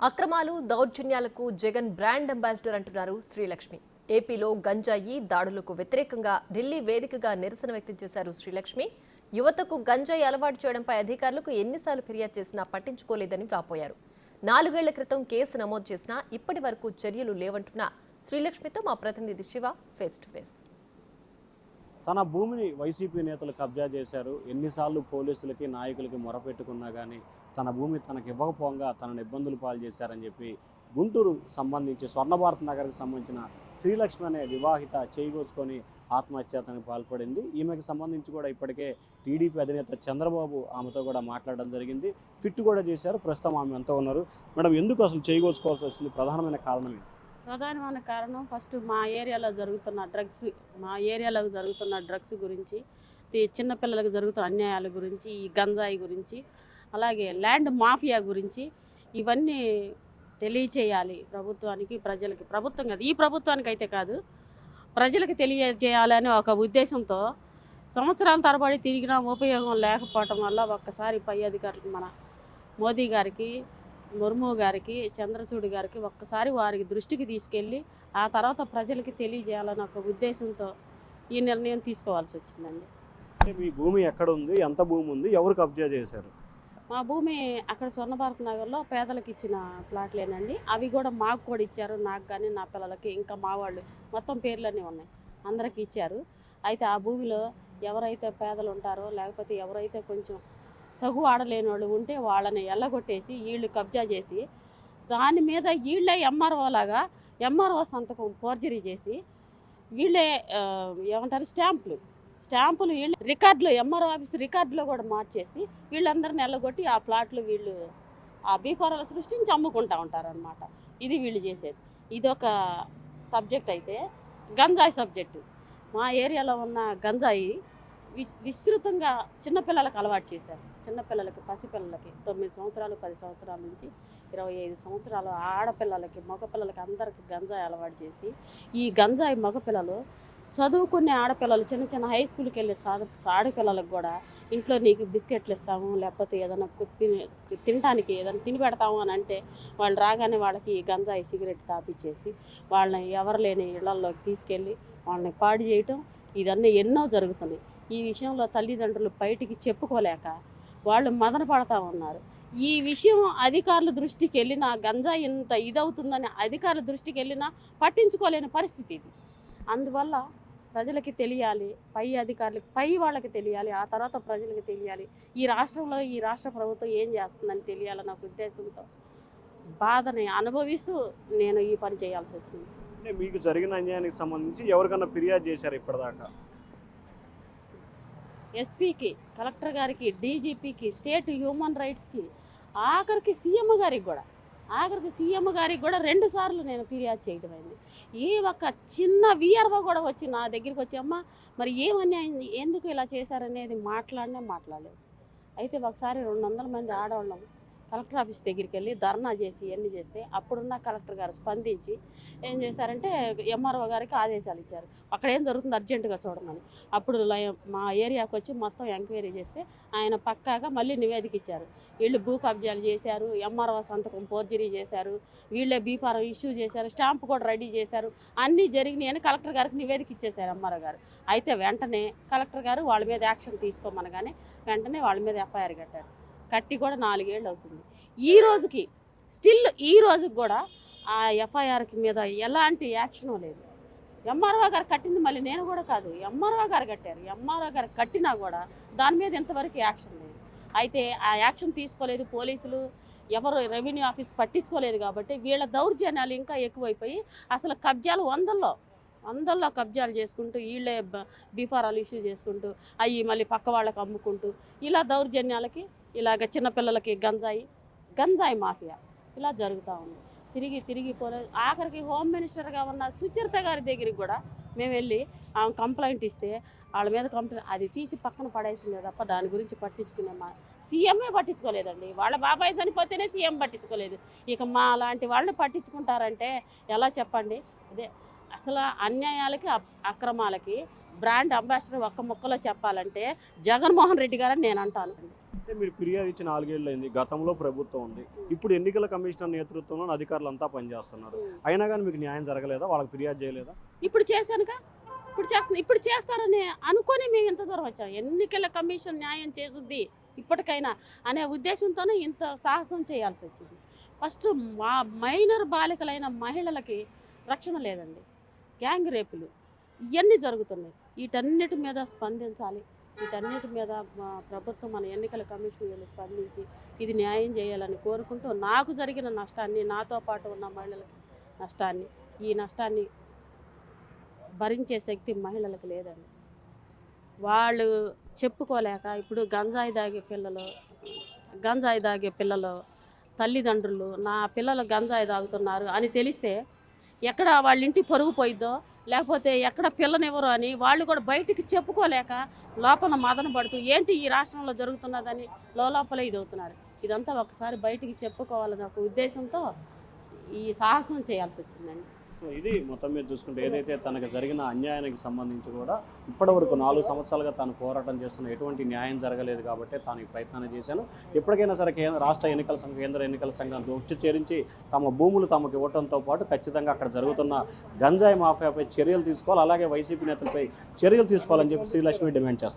అక్రమాలు దౌర్జన్యాలకు Jagan brand ambassador అంటున్నారు శ్రీలక్ష్మి. ఏపీలో గంజాయి దాడులకు వ్యతిరేకంగా ఢిల్లీ వేదికగా నిరసన వ్యక్తం చేశారు శ్రీలక్ష్మి. యువతకు గంజాయి అలవాటు చేయడంపై అధికారులకు ఎన్నిసార్లు ఫిర్యాదు చేసినా పట్టించుకోలేదని వాపోయారు. 4 ఏళ్ల క్రితం కేసు నమోదు చేసినా ఇప్పటి వరకు చర్యలు లేవంటున్న శ్రీలక్ష్మితో మా ప్రతినిధి శివ ఫేస్ టు ఫేస్. తన భూమిని వైసీపీ నేతలు కబ్జా చేశారు. ఎన్నిసార్లు పోలీసులకి నాయకులకి మొరపెట్టుకున్నా కానీ తన భూమి తనకు ఇవ్వకపోగా తనను ఇబ్బందులు పాలు చేశారని చెప్పి గుంటూరు సంబంధించి స్వర్ణభారత్ నగర్కి సంబంధించిన శ్రీలక్ష్మి అనే వివాహిత చేయిగోసుకొని ఆత్మహత్యానికి పాల్పడింది. ఈమెకి సంబంధించి కూడా ఇప్పటికే టీడీపీ అధినేత చంద్రబాబు ఆమెతో కూడా మాట్లాడడం జరిగింది. ఫిట్ కూడా చేశారు. ప్రస్తుతం ఆమె ఎంతో ఉన్నారు. మేడం, ఎందుకు అసలు చేయిగోసుకోవాల్సి వచ్చింది? ప్రధానమైన కారణం ఏంటి? ప్రధానమైన కారణం ఫస్ట్ మా ఏరియాలో జరుగుతున్న డ్రగ్స్ గురించి, చిన్నపిల్లలకు జరుగుతున్న అన్యాయాల గురించి, ఈ గంజాయి గురించి, అలాగే ల్యాండ్ మాఫియా గురించి ఇవన్నీ తెలియచేయాలి ప్రభుత్వానికి, ప్రజలకి. ప్రభుత్వం కాదు, ఈ ప్రభుత్వానికి అయితే కాదు, ప్రజలకు తెలియజేయాలనే ఒక ఉద్దేశంతో సంవత్సరాల తరబడి తిరిగినా ఉపయోగం లేకపోవటం వల్ల ఒక్కసారి పై అధికారులకు, మన మోదీ గారికి, ముర్ము గారికి, చంద్రచూడ్ గారికి ఒక్కసారి వారికి దృష్టికి తీసుకెళ్ళి ఆ తర్వాత ప్రజలకి తెలియజేయాలని ఒక ఉద్దేశంతో ఈ నిర్ణయం తీసుకోవాల్సి వచ్చిందండి. అంటే మీ భూమి ఎక్కడ ఉంది, ఎంత భూమి ఉంది, ఎవరు కబ్జా చేశారు? మా భూమి అక్కడ స్వర్ణభారత్ నగర్లో పేదలకు ఇచ్చిన ప్లాట్లేనండి. అవి కూడా మాకు కూడా ఇచ్చారు, నాకు కానీ నా పిల్లలకి, ఇంకా మా వాళ్ళు మొత్తం పేర్లన్నీ ఉన్నాయి, అందరికి ఇచ్చారు. అయితే ఆ భూమిలో ఎవరైతే పేదలు ఉంటారో, లేకపోతే ఎవరైతే కొంచెం తగు ఆడలేని వాళ్ళు ఉంటే వాళ్ళని ఎల్లగొట్టేసి వీళ్ళు కబ్జా చేసి దాని మీద వీళ్ళే ఎంఆర్ఓ సంతకం ఫోర్జరీ చేసి వీళ్ళే ఏమంటారు స్టాంపులు వీళ్ళు రికార్డులో, ఎంఆర్ఓ ఆఫీస్ రికార్డులో కూడా మార్చేసి వీళ్ళందరిని ఎల్లగొట్టి ఆ ప్లాట్లు వీళ్ళు ఆ బీఫారాలు సృష్టించి అమ్ముకుంటూ ఉంటారనమాట. ఇది వీళ్ళు చేసేది. ఇదొక సబ్జెక్ట్. అయితే గంజాయి సబ్జెక్టు, మా ఏరియాలో ఉన్న గంజాయి విస్తృతంగా చిన్నపిల్లలకు అలవాటు చేశారు. చిన్నపిల్లలకి, పసిపిల్లలకి 9 సంవత్సరాలు 10 సంవత్సరాల నుంచి 25 సంవత్సరాలు ఆడపిల్లలకి, మగపిల్లలకి అందరికి గంజాయి అలవాటు చేసి ఈ గంజాయి మగపిల్లలు చదువుకునే ఆడపిల్లలు, చిన్న చిన్న హై స్కూల్కి వెళ్ళే ఆడపిల్లలకు కూడా ఇంట్లో నీకు బిస్కెట్లు ఇస్తాము, లేకపోతే ఏదైనా తినడానికి ఏదైనా తిని పెడతాము అని అంటే వాళ్ళు రాగానే వాళ్ళకి గంజాయి సిగరెట్ తాపిచ్చేసి వాళ్ళని ఎవరు లేని ఇళ్లలోకి తీసుకెళ్ళి వాళ్ళని పాడు చేయటం, ఇదన్నీ ఎన్నో జరుగుతున్నాయి. ఈ విషయంలో తల్లిదండ్రులు బయటికి చెప్పుకోలేక వాళ్ళు మదన పడతా ఉన్నారు. ఈ విషయం అధికారుల దృష్టికి వెళ్ళినా, గంజాయి ఇంత ఇదవుతుందని అధికారుల దృష్టికి వెళ్ళినా పట్టించుకోలేని పరిస్థితి ఇది. అందువల్ల ప్రజలకి తెలియాలి, పై అధికారులకి, పై వాళ్ళకి తెలియాలి, ఆ తర్వాత ప్రజలకి తెలియాలి. ఈ రాష్ట్రంలో ఈ రాష్ట్ర ప్రభుత్వం ఏం చేస్తుందని తెలియాలన్న ఉద్దేశంతో బాధని అనుభవిస్తూ నేను ఈ పని చేయాల్సి వచ్చింది. అంటే మీకు జరిగిన అన్యాయానికి సంబంధించి ఎవరికన్నా ఫిర్యాదు చేశారు ఇప్పటిదాకా? ఎస్పీకి, కలెక్టర్ గారికి, డీజీపీకి, స్టేట్ హ్యూమన్ రైట్స్కి, ఆఖరికి సీఎం గారికి కూడా 2 సార్లు నేను ఫిర్యాదు చేయడం అయింది. ఏ ఒక్క చిన్న వీఆర్ఓ కూడా వచ్చి నా దగ్గరికి వచ్చి, అమ్మ మరి ఏమన్యాయం, ఎందుకు ఇలా చేశారనేది మాట్లాడలేదు. అయితే ఒకసారి 200 మంది ఆడవాళ్ళం కలెక్టర్ ఆఫీస్ దగ్గరికి వెళ్ళి ధర్నా చేసి ఇవన్నీ చేస్తే అప్పుడున్న కలెక్టర్ గారు స్పందించి ఏం చేశారంటే ఎంఆర్ఓ గారికి ఆదేశాలు ఇచ్చారు, అక్కడ ఏం జరుగుతుంది అర్జెంటుగా చూడమని. అప్పుడు మా ఏరియాకి వచ్చి మొత్తం ఎంక్వైరీ చేస్తే ఆయన పక్కాగా మళ్ళీ నివేదిక ఇచ్చారు. వీళ్ళు భూ కబ్జాలు చేశారు, ఎంఆర్ఓ సంతకం ఫోర్జరీ చేశారు, వీళ్ళే బీఫారం ఇష్యూ చేశారు, స్టాంప్ కూడా రెడీ చేశారు, అన్నీ జరిగినాయని కలెక్టర్ గారికి నివేదిక ఇచ్చేశారు ఎంఆర్ఓ గారు. అయితే వెంటనే కలెక్టర్ గారు వాళ్ళ మీద యాక్షన్ తీసుకోమనగానే వెంటనే వాళ్ళ మీద ఎఫ్ఐఆర్ కట్టి కూడా 4 ఏళ్ళు అవుతుంది. ఈ రోజుకి కూడా ఆ ఎఫ్ఐఆర్కి మీద ఎలాంటి యాక్షను లేదు. ఎంఆర్ఓ గారు కట్టింది మళ్ళీ నేను కూడా కాదు, ఎంఆర్ఓ గారు కట్టారు. ఎంఆర్ఓ గారు కట్టినా కూడా దాని మీద ఇంతవరకు యాక్షన్ లేదు. అయితే ఆ యాక్షన్ తీసుకోలేదు పోలీసులు, ఎవరు రెవెన్యూ ఆఫీస్ పట్టించుకోలేదు. కాబట్టి వీళ్ళ దౌర్జన్యాలు ఇంకా ఎక్కువైపోయి అసలు కబ్జాలు వందల్లో కబ్జాలు చేసుకుంటూ వీళ్ళే బీఫారాలు ఇష్యూ చేసుకుంటూ అవి మళ్ళీ పక్క వాళ్ళకి అమ్ముకుంటూ ఇలా దౌర్జన్యాలకి, ఇలాగ చిన్నపిల్లలకి గంజాయి మాఫియా ఇలా జరుగుతూ ఉంది. తిరిగి పోలే, ఆఖరికి హోమ్ మినిస్టర్గా ఉన్న సుచరిత గారి దగ్గరికి కూడా మేము వెళ్ళి ఆమె కంప్లైంట్ ఇస్తే వాళ్ళ మీద కంప్లైంట్ అది తీసి పక్కన పడేసిందే తప్ప దాని గురించి పట్టించుకునే సీఎంఏ పట్టించుకోలేదండి. వాళ్ళ బాబాయ్ చనిపోతేనే సీఎం పట్టించుకోలేదు, ఇక మా లాంటి వాళ్ళని పట్టించుకుంటారంటే ఎలా చెప్పండి? అదే అసలు అన్యాయాలకి అక్రమాలకి బ్రాండ్ అంబాసిడర్ ఒక్క ముక్కలో చెప్పాలంటే జగన్మోహన్ రెడ్డి గారని నేను అంటాను. అంటే మీరు ఫిర్యాదు ఇచ్చిన 4 ఏళ్ళు అయింది, గతంలో ప్రభుత్వం ఉంది, ఇప్పుడు ఎన్నికల కమిషనర్ నేతృత్వంలో అధికారులు అంతా పనిచేస్తున్నారు, అయినా కానీ మీకు న్యాయం జరగలేదా? వాళ్ళకి ఫిర్యాదు చేయలేదా? ఇప్పుడు చేశానుగా, ఇప్పుడు చేస్తారని అనుకొని మేము ఇంత దూరం వచ్చాం. ఎన్నికల కమిషన్ న్యాయం చేసుద్ది ఇప్పటికైనా అనే ఉద్దేశంతోనే ఇంత సాహసం చేయాల్సి వచ్చింది. ఫస్ట్ మా మైనర్ బాలికలైన మహిళలకి రక్షణ లేదండి, గ్యాంగ్ రేపులు ఇవన్నీ జరుగుతున్నాయి. వీటన్నిటి మీద స్పందించాలి. వీటన్నిటి మీద మా ప్రభుత్వం, మన ఎన్నికల కమిషన్ వీళ్ళు స్పందించి ఇది న్యాయం చేయాలని కోరుకుంటూ, నాకు జరిగిన నష్టాన్ని, నాతో పాటు ఉన్న మహిళలకి నష్టాన్ని, ఈ నష్టాన్ని భరించే శక్తి మహిళలకు లేదండి. వాళ్ళు చెప్పుకోలేక ఇప్పుడు గంజాయి తాగే పిల్లలు తల్లిదండ్రులు నా పిల్లలు గంజాయి తాగుతున్నారు అని తెలిస్తే ఎక్కడ వాళ్ళ ఇంటి పరుగు పోయిద్దో, లేకపోతే ఎక్కడ పిల్లనివ్వరు అని వాళ్ళు కూడా బయటికి చెప్పుకోలేక లోపల మదన పడుతూ ఏంటి ఈ రాష్ట్రంలో జరుగుతున్నదని లోపల ఇది అవుతున్నారు. ఇదంతా ఒకసారి బయటికి చెప్పుకోవాలనే ఒక ఉద్దేశంతో ఈ సాహసం చేయాల్సి వచ్చిందండి. సో ఇది మొత్తం మీద చూసుకుంటే ఏదైతే తనకు జరిగిన అన్యాయానికి సంబంధించి కూడా ఇప్పటివరకు 4 సంవత్సరాలుగా తాను పోరాటం చేస్తున్న ఎటువంటి న్యాయం జరగలేదు కాబట్టి తాను ఈ ప్రయత్నాన్ని చేశాను. ఎప్పటికైనా సరే రాష్ట్ర ఎన్నికల సంఘం, కేంద్ర ఎన్నికల సంఘం దృష్టి చేరించి తమ భూములు తమకు ఇవ్వడంతో పాటు ఖచ్చితంగా అక్కడ జరుగుతున్న గంజాయి మాఫియాపై చర్యలు తీసుకోవాలి, అలాగే వైసీపీ నేతలపై చర్యలు తీసుకోవాలని చెప్పి శ్రీలక్ష్మి డిమాండ్ చేస్తారు.